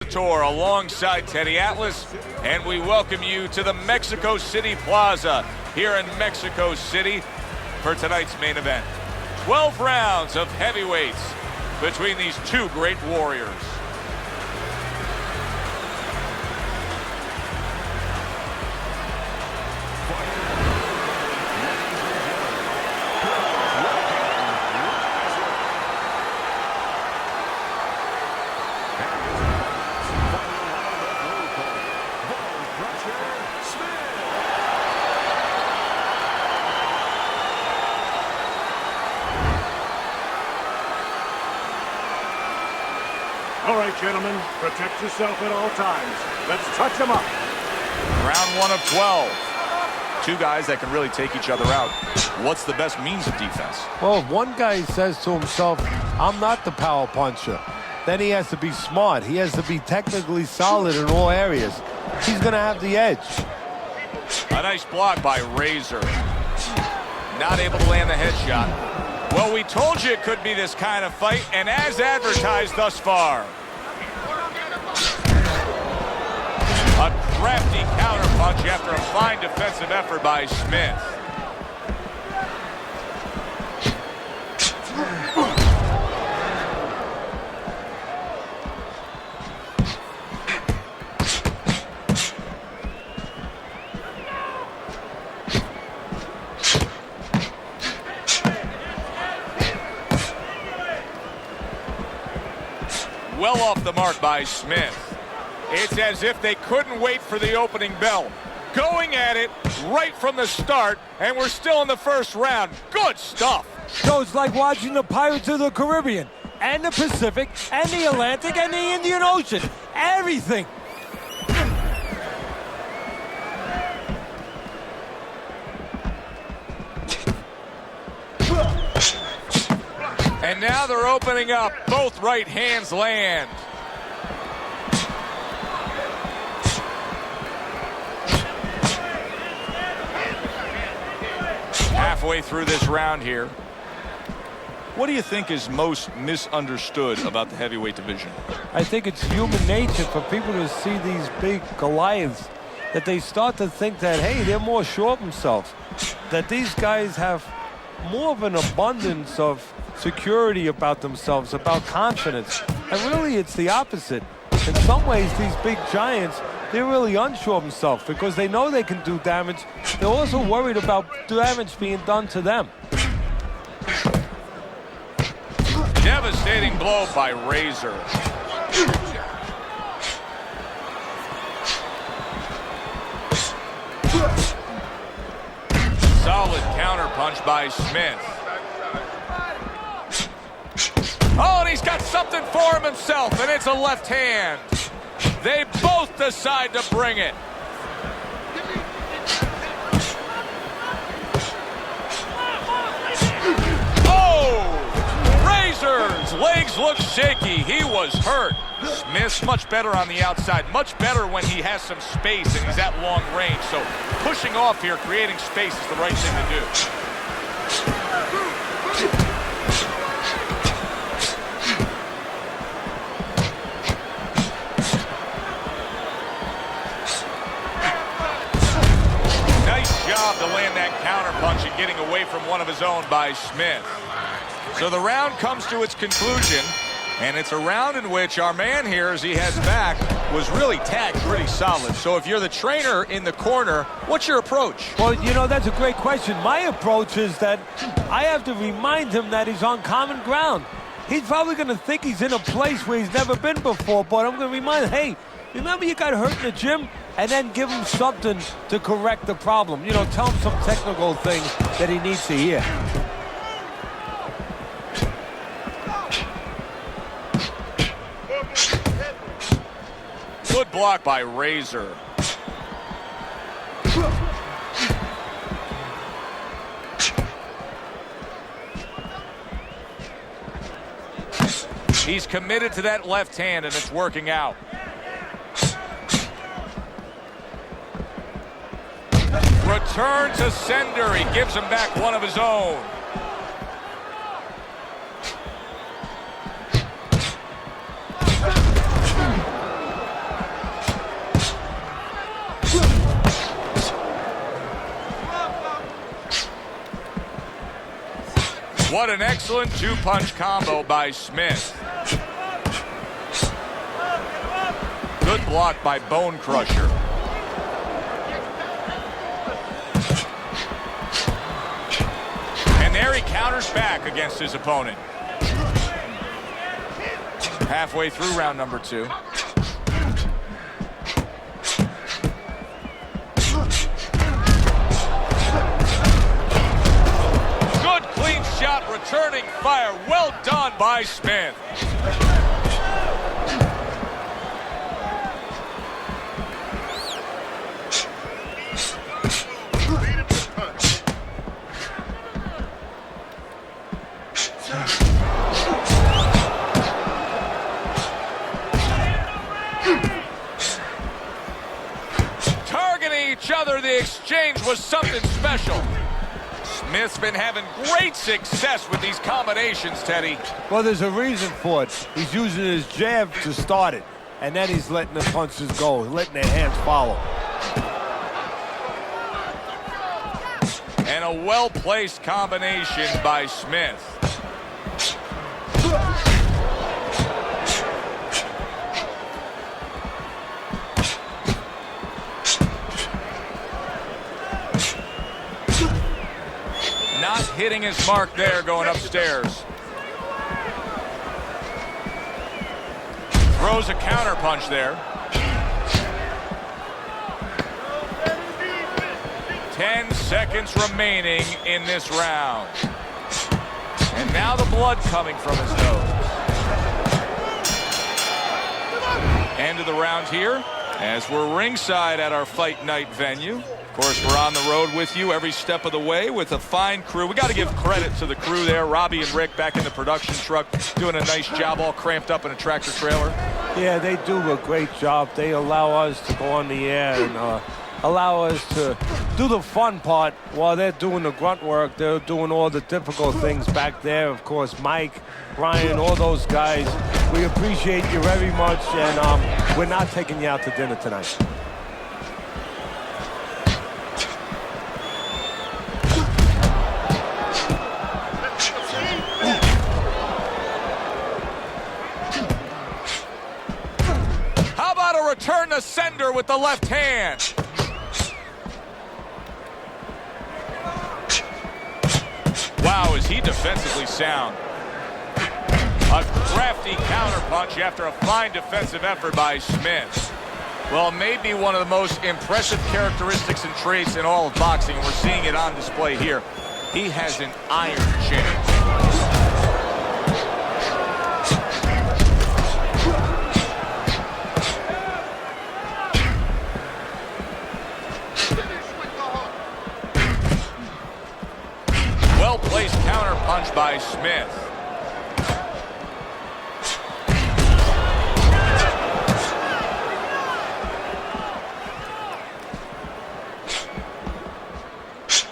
Tour alongside Teddy Atlas, and we welcome you to the Mexico City Plaza here in Mexico City for tonight's main event. 12 rounds of heavyweights between these two great warriors. All right, gentlemen, protect yourself at all times. Let's touch them up. Round 1 of 12. Two guys that can really take each other out. What's the best means of defense? Well, if one guy says to himself, I'm not the power puncher, then he has to be smart. He has to be technically solid in all areas. He's going to have the edge. A nice block by Razor. Not able to land the headshot. Well, we told you it could be this kind of fight, and as advertised thus far. A crafty counterpunch after a fine defensive effort by Smith. Well off the mark by Smith. It's as if they couldn't wait for the opening bell. Going at it right from the start, and we're still in the first round. Good stuff. So it's like watching the Pirates of the Caribbean, and the Pacific, and the Atlantic, and the Indian Ocean. Everything. And now they're opening up. Both right hands land. Halfway through this round here. What do you think is most misunderstood about the heavyweight division? I think it's human nature for people to see these big Goliaths, that they start to think that, hey, they're more sure of themselves, that these guys have more of an abundance of security about themselves, about confidence. And really, it's the opposite. In some ways, these big giants, they're really unsure of themselves because they know they can do damage. They're also worried about damage being done to them. Devastating blow by Razor. Solid counterpunch by Smith. Oh, and he's got something for him himself, and it's a left hand. They both decide to bring it. Oh! Razor's legs look shaky. He was hurt. Smith's much better on the outside, much better when he has some space and he's at long range. So pushing off here, creating space is the right thing to do. To land that counterpunch and getting away from one of his own by Smith. So the round comes to its conclusion, and it's a round in which our man here, as he heads back, was really tagged pretty solid. So if you're the trainer in the corner, what's your approach? Well, you know, that's a great question. My approach is that I have to remind him that he's on common ground. He's probably going to think he's in a place where he's never been before, but I'm going to remind him, hey, remember you got hurt in the gym? And then give him something to correct the problem. You know, tell him some technical thing that he needs to hear. Good block by Razor. He's committed to that left hand, and it's working out. Return to sender. He gives him back one of his own. What an excellent two-punch combo by Smith. Good block by Bone Crusher. And there he counters back against his opponent. Halfway through round number 2. Good clean shot, returning fire. Well done by Smith. The exchange was something special. Smith's been having great success with these combinations, Teddy. Well, there's a reason for it. He's using his jab to start it, and then he's letting the punches go, letting their hands follow. And a well-placed combination by Smith. Not hitting his mark there, going upstairs. Throws a counter punch there. 10 seconds remaining in this round. And now the blood coming from his nose. End of the round here as we're ringside at our fight night venue. Of course, we're on the road with you every step of the way with a fine crew. We got to give credit to the crew there. Robbie and Rick back in the production truck doing a nice job, all cramped up in a tractor trailer. Yeah, they do a great job. They allow us to go on the air and allow us to do the fun part while they're doing the grunt work. They're doing all the difficult things back there. Of course, Mike, Brian, all those guys. We appreciate you very much, and we're not taking you out to dinner tonight. Return the sender with the left hand. Wow, is he defensively sound. A crafty counterpunch after a fine defensive effort by Smith. Well, maybe one of the most impressive characteristics and traits in all of boxing, and we're seeing it on display here. He has an iron chin. Well-placed counter punch by Smith.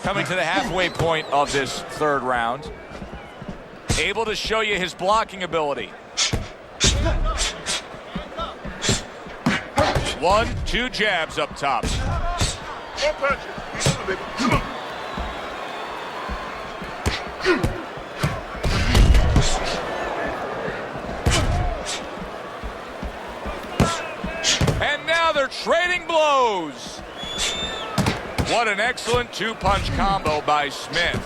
Coming to the halfway point of this third round. Able to show you his blocking ability. 1, 2 jabs up top. And now they're trading blows. What an excellent two-punch combo by Smith.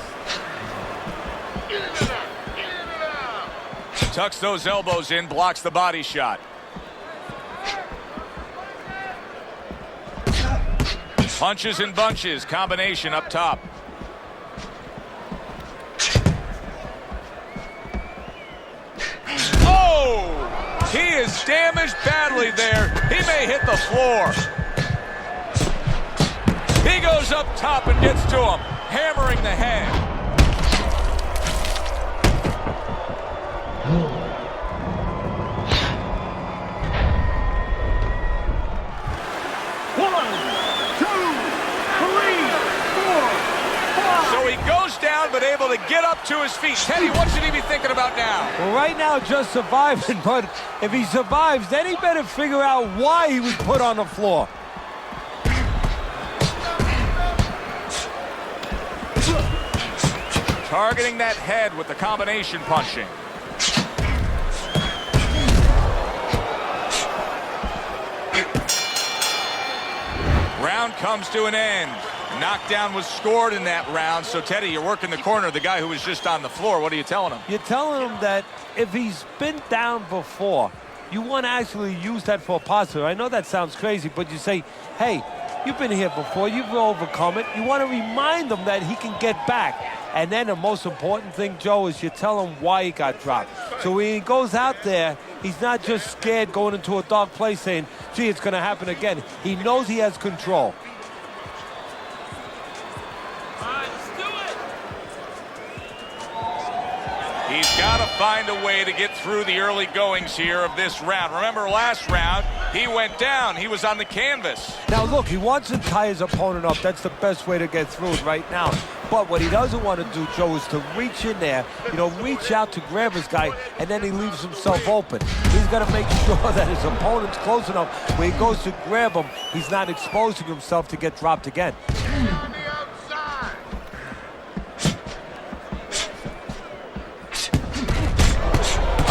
Tucks those elbows in, blocks the body shot. Punches and bunches, combination up top. Oh! He is damaged badly there. He may hit the floor. He goes up top and gets to him, hammering the head. So he goes down, but able to get up to his feet. Teddy, what should he be thinking about now? Well, right now, just surviving. But if he survives, then he better figure out why he was put on the floor. targeting that head with the combination punching. Round comes to an end. Knockdown was scored in that round. So, Teddy, you're working the corner of the guy who was just on the floor. What are you telling him? You're telling him that if he's been down before, you want to actually use that for a positive. I know that sounds crazy, but you say, hey, you've been here before. You've overcome it. You want to remind him that he can get back. And then the most important thing, Joe, is you tell him why he got dropped. So when he goes out there, he's not just scared going into a dark place saying, gee, it's going to happen again. He knows he has control. He's got to find a way to get through the early goings here of this round. Remember last round, he went down. He was on the canvas. Now, look, he wants to tie his opponent up. That's the best way to get through it right now. But what he doesn't want to do, Joe, is to reach in there, reach out to grab his guy, and then he leaves himself open. He's got to make sure that his opponent's close enough when he goes to grab him, he's not exposing himself to get dropped again.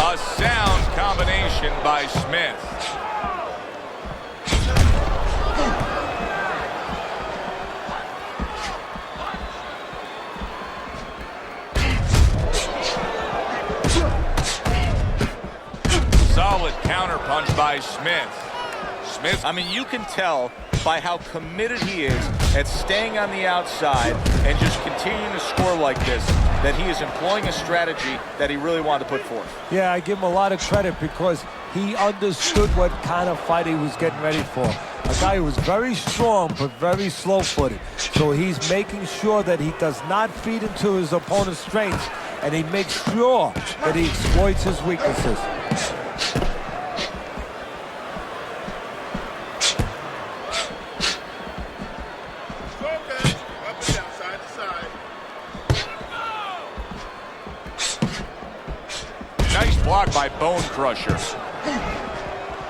A sound combination by Smith. Solid counterpunch by Smith. I mean, you can tell by how committed he is at staying on the outside and just continuing to score like this, that he is employing a strategy that he really wanted to put forth. Yeah, I give him a lot of credit because he understood what kind of fight he was getting ready for. A guy who was very strong but very slow-footed. So he's making sure that he does not feed into his opponent's strengths, and he makes sure that he exploits his weaknesses. Nice block by Bone Crusher.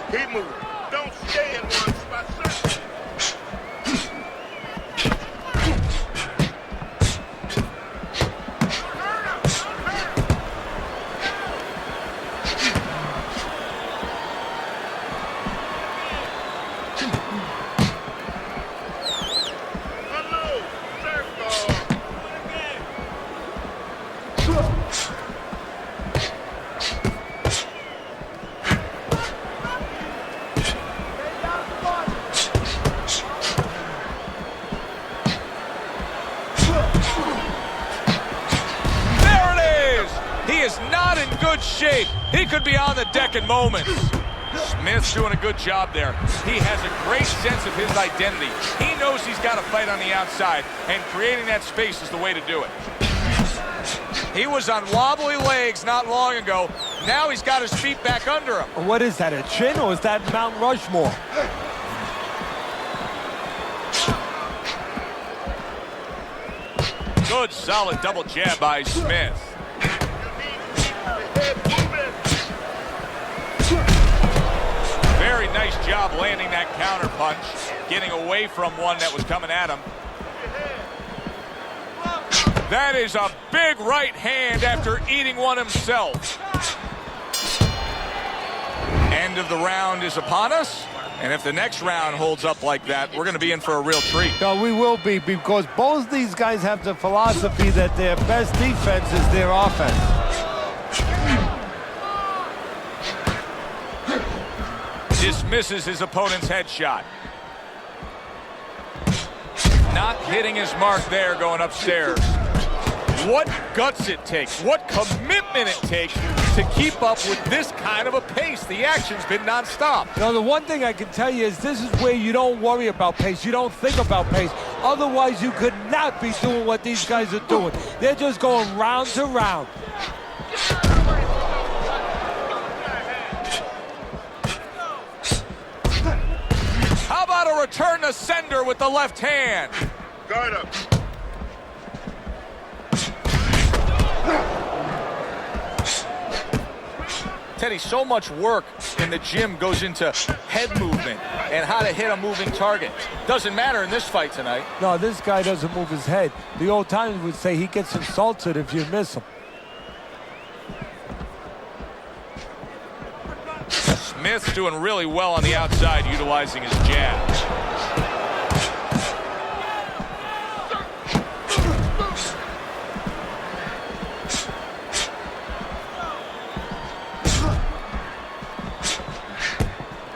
Keep moving. Don't stay in one spot. Shape. He could be on the deck in moments. Smith's doing a good job there. He has a great sense of his identity. He knows he's got to fight on the outside, and creating that space is the way to do it. He was on wobbly legs not long ago. Now he's got his feet back under him. What is that, a chin, or is that Mount Rushmore? Good, solid double jab by Smith. Very nice job landing that counter punch, getting away from one that was coming at him. That is a big right hand after eating one himself. End of the round is upon us, and if the next round holds up like that, we're going to be in for a real treat. No, we will be, because both these guys have the philosophy that their best defense is their offense. Dismisses his opponent's headshot. Not hitting his mark there, going upstairs. What guts it takes, what commitment it takes to keep up with this kind of a pace. The action's been nonstop. Now, the one thing I can tell you is this is where you don't worry about pace. You don't think about pace. Otherwise, you could not be doing what these guys are doing. They're just going round to round. How about a return to sender with the left hand? Guard up. Teddy, so much work in the gym goes into head movement and how to hit a moving target. Doesn't matter in this fight tonight. No, this guy doesn't move his head. The old timers would say he gets insulted if you miss him. Smith's doing really well on the outside, utilizing his jabs.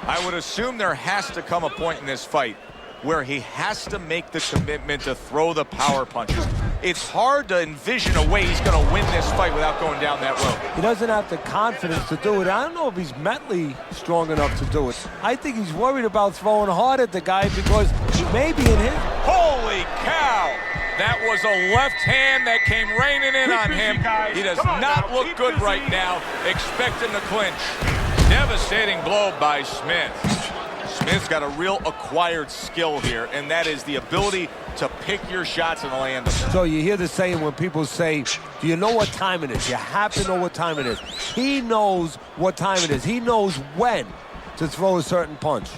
I would assume there has to come a point in this fight where he has to make the commitment to throw the power punches. It's hard to envision a way he's going to win this fight without going down that road. He doesn't have the confidence to do it. I don't know if he's mentally strong enough to do it. I think he's worried about throwing hard at the guy because he may be in his... Holy cow! That was a left hand that came raining in on him. He does not look good right now. Expect him to clinch. Devastating blow by Smith. Smith's got a real acquired skill here, and that is the ability to pick your shots and land them. So you hear the saying when people say, do you know what time it is? You have to know what time it is. He knows what time it is. He knows when to throw a certain punch.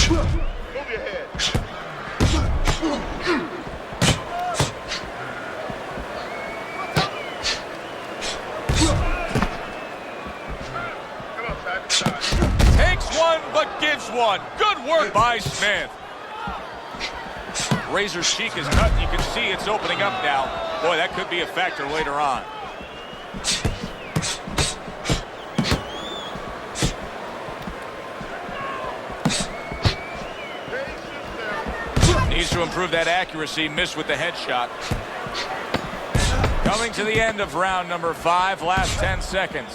Move your head. Takes one, but gives one. Good work by Smith. Razor's cheek is cut. You can see it's opening up now. Boy, that could be a factor later on. Needs to improve that accuracy. Missed with the headshot. Coming to the end of round number 5. Last 10 seconds.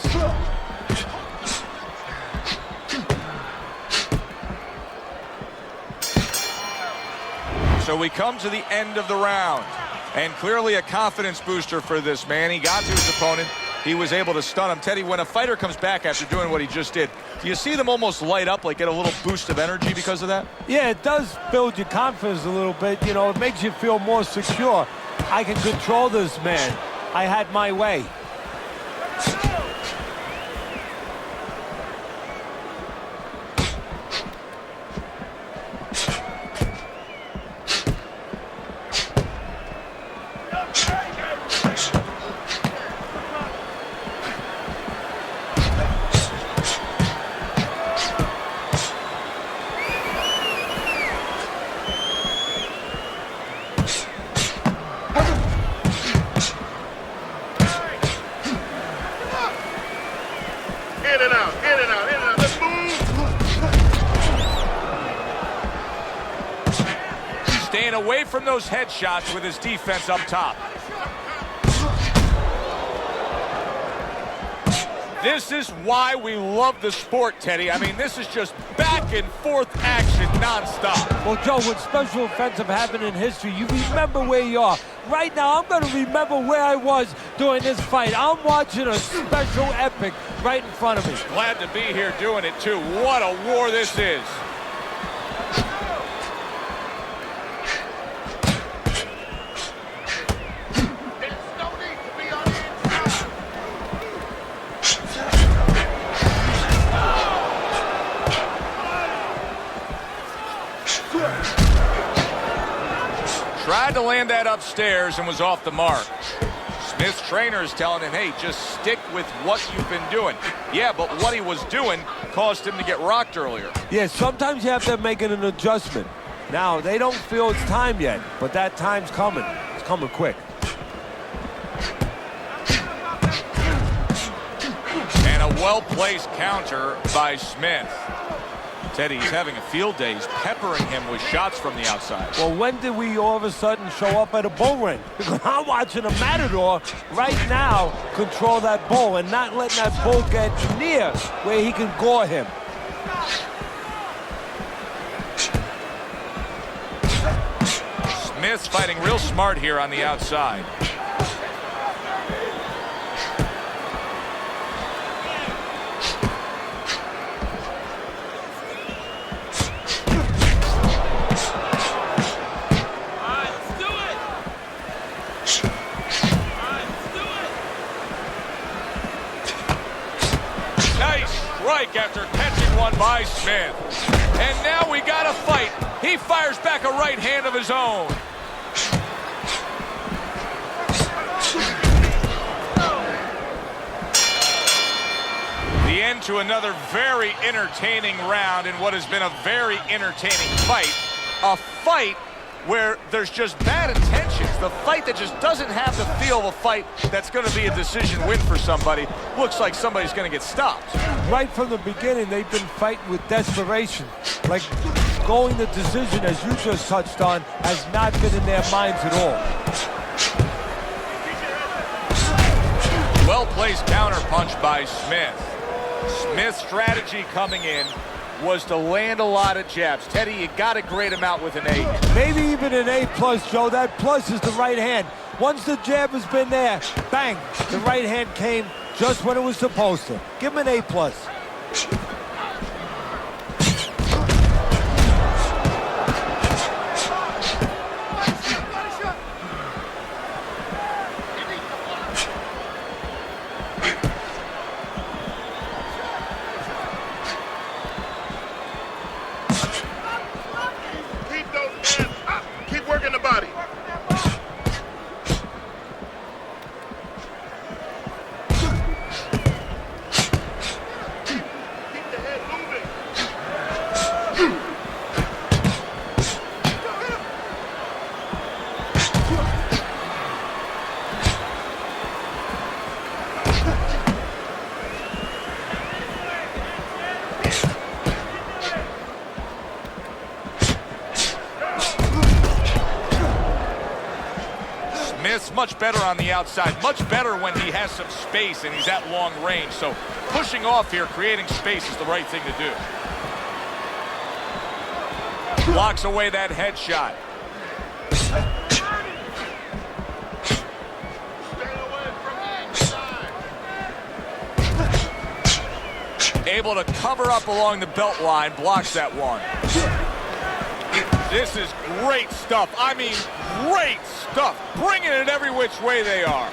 So we come to the end of the round, and clearly a confidence booster for this man. He got to his opponent. He was able to stun him. Teddy, when a fighter comes back after doing what he just did, do you see them almost light up, like get a little boost of energy because of that? Yeah, it does build your confidence a little bit. You know, it makes you feel more secure. I can control this man. I had my way. Staying away from those headshots with his defense up top. This is why we love the sport, Teddy. I mean, this is just back and forth action nonstop. Well, Joe, with special events have happened in history, you remember where you are. Right now, I'm going to remember where I was during this fight. I'm watching a special epic right in front of me. Glad to be here doing it, too. What a war this is. Tried to land that upstairs and was off the mark. Smith's trainer is telling him, hey, just stick with what you've been doing. Yeah, but what he was doing caused him to get rocked earlier. Yeah, sometimes you have to make an adjustment. Now, they don't feel it's time yet, but that time's coming. It's coming quick. And a well-placed counter by Smith. Teddy, he's having a field day. He's peppering him with shots from the outside. Well, when did we all of a sudden show up at a bull ring? Because I'm watching a matador right now control that bull and not letting that bull get near where he can gore him. Smith's fighting real smart here on the outside. after catching one by Smith. And now we got a fight. He fires back a right hand of his own. The end to another very entertaining round in what has been a very entertaining fight. A fight where there's just bad intentions. The fight that just doesn't have the feel of a fight that's going to be a decision win for somebody. Looks like somebody's going to get stopped. Right from the beginning, they've been fighting with desperation. Like going the decision, as you just touched on, has not been in their minds at all. Well-placed counterpunch by Smith. Smith's strategy coming in was to land a lot of jabs. Teddy, you got to grade him out with an 8. Maybe even an A+, Joe. That plus is the right hand. Once the jab has been there, bang, the right hand came just when it was supposed to. Give him an A+. Smith's much better on the outside, much better when he has some space and he's at long range. So pushing off here, creating space is the right thing to do. Blocks away that headshot. Able to cover up along the belt line, blocks that one. This is great stuff. I mean, great stuff. Bringing it every which way they are.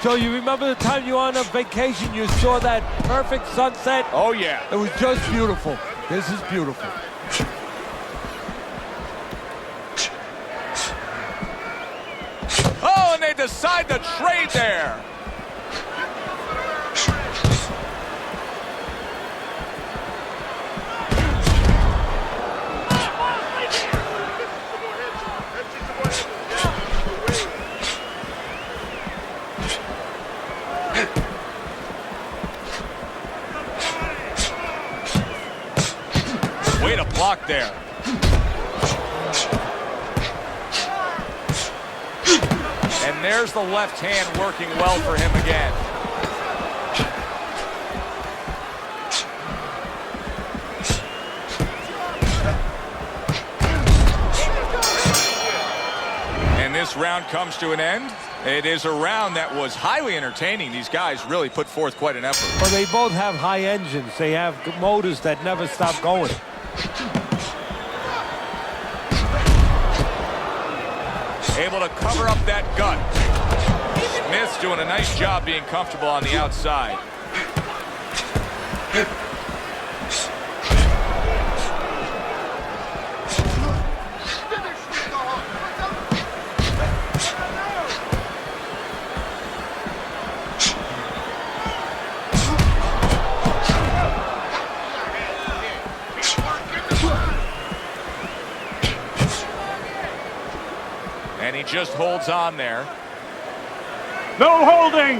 So you remember the time you were on a vacation, you saw that perfect sunset? Oh, yeah. It was just beautiful. This is beautiful. Oh, and they decide to trade there. Way to block there. And there's the left hand working well for him again. And this round comes to an end. It is a round that was highly entertaining. These guys really put forth quite an effort. Well, they both have high engines. They have motors that never stop going. Able to cover up that gut. Smith's doing a nice job being comfortable on the outside. And he just holds on there. No holding.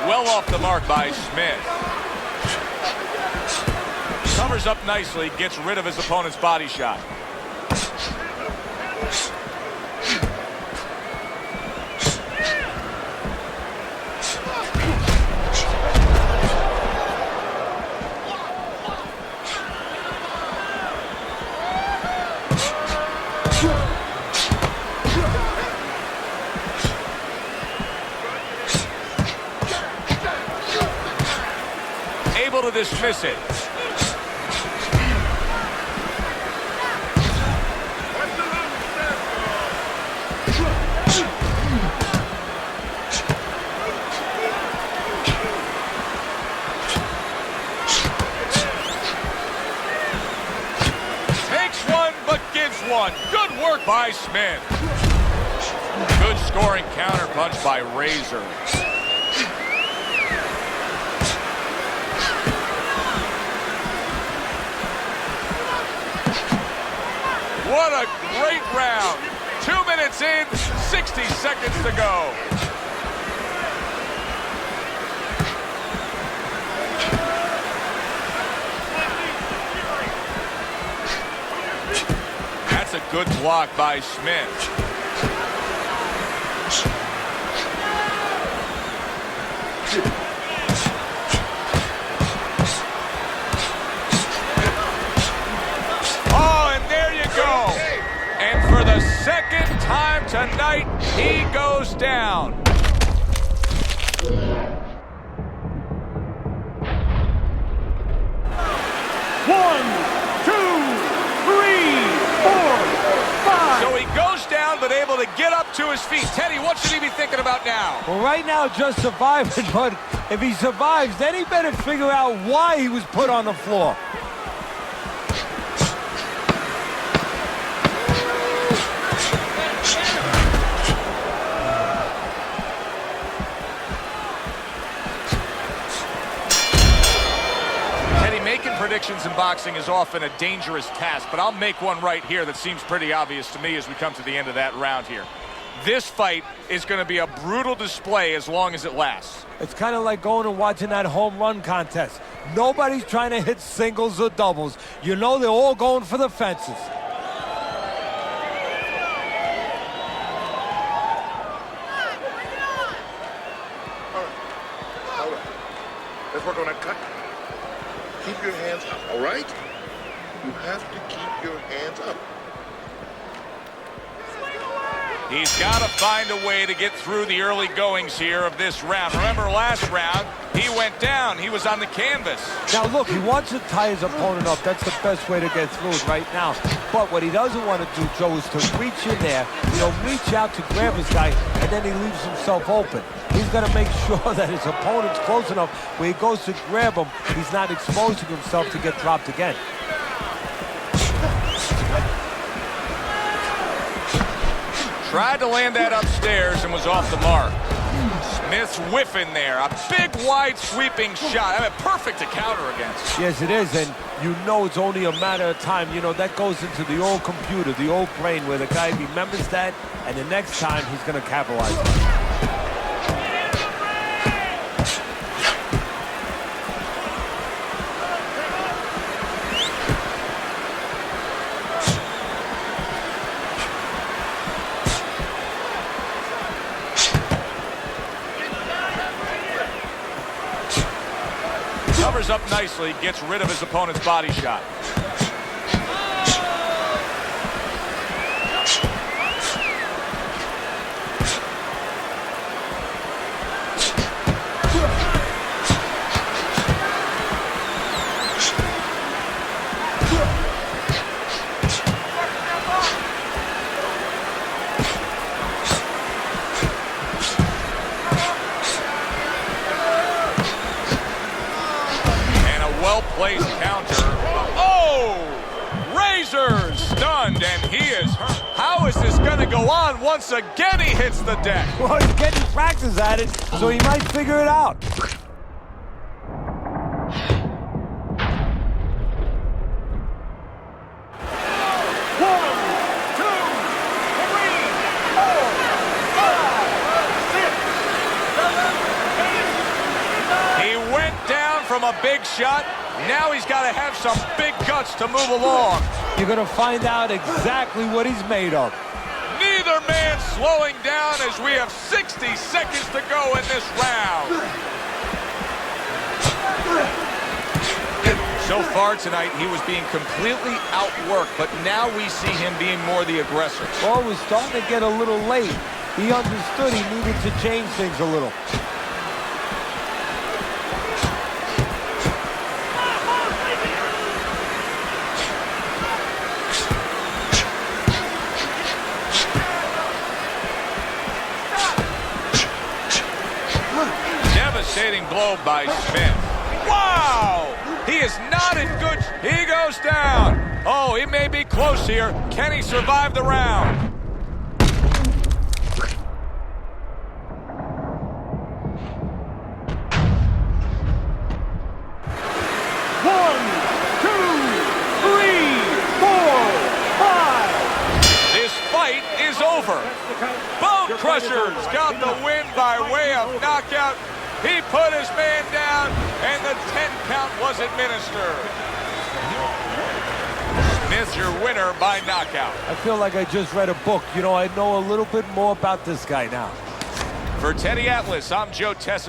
Well off the mark by Smith. Covers up nicely, gets rid of his opponent's body shot. Able to dismiss it. Takes one, but gives one. Good work by Smith. Good scoring counterpunch by Razor. What a great round. 2 minutes in, 60 seconds to go. That's a good block by Smith. And for the second time tonight, he goes down. 1, 2, 3, 4, 5. So he goes down, but able to get up to his feet. Teddy, what should he be thinking about now? Well, right now, just surviving, but if he survives, then he better figure out why he was put on the floor. Making predictions in boxing is often a dangerous task, but I'll make one right here that seems pretty obvious to me as we come to the end of that round here. This fight is going to be a brutal display as long as it lasts. It's kind of like going and watching that home run contest. Nobody's trying to hit singles or doubles. You know they're all going for the fences. All right. Let's work on that cut. Keep your hands up, all right? You have to keep your hands up. He's got to find a way to get through the early goings here of this round. Remember last round, he went down. He was on the canvas. Now look, he wants to tie his opponent up. That's the best way to get through it right now. But what he doesn't want to do, Joe, is to reach in there, reach out to grab his guy, and then he leaves himself open. He's got to make sure that his opponent's close enough where he goes to grab him, he's not exposing himself to get dropped again. Tried to land that upstairs and was off the mark. Smith's whiffing there. A big, wide, sweeping shot. I mean, perfect to counter against. Yes, it is, and you know it's only a matter of time. That goes into the old computer, the old brain, where the guy remembers that, and the next time he's going to capitalize on it. Covers up nicely, gets rid of his opponent's body shot. Well-placed counter. Oh! Razor stunned, and he is hurt. How is this going to go on? Once again, he hits the deck. Well, he's getting practice at it, so he might figure it out. From a big shot, now he's got to have some big guts to move along. You're going to find out exactly what he's made of. Neither man slowing down as we have 60 seconds to go in this round. So far tonight, he was being completely outworked, but now we see him being more the aggressor. Well, it was starting to get a little late. He understood he needed to change things a little. globe by Smith. Wow! He is not in good. He goes down. Oh, he may be close here. Can he survive the round? Is over. Bone Crusher's got the win by way of knockout. He put his man down, and the 10 count was administered. Smith, your winner by knockout. I feel like I just read a book. You know, I know a little bit more about this guy now. For Teddy Atlas, I'm Joe Tessa.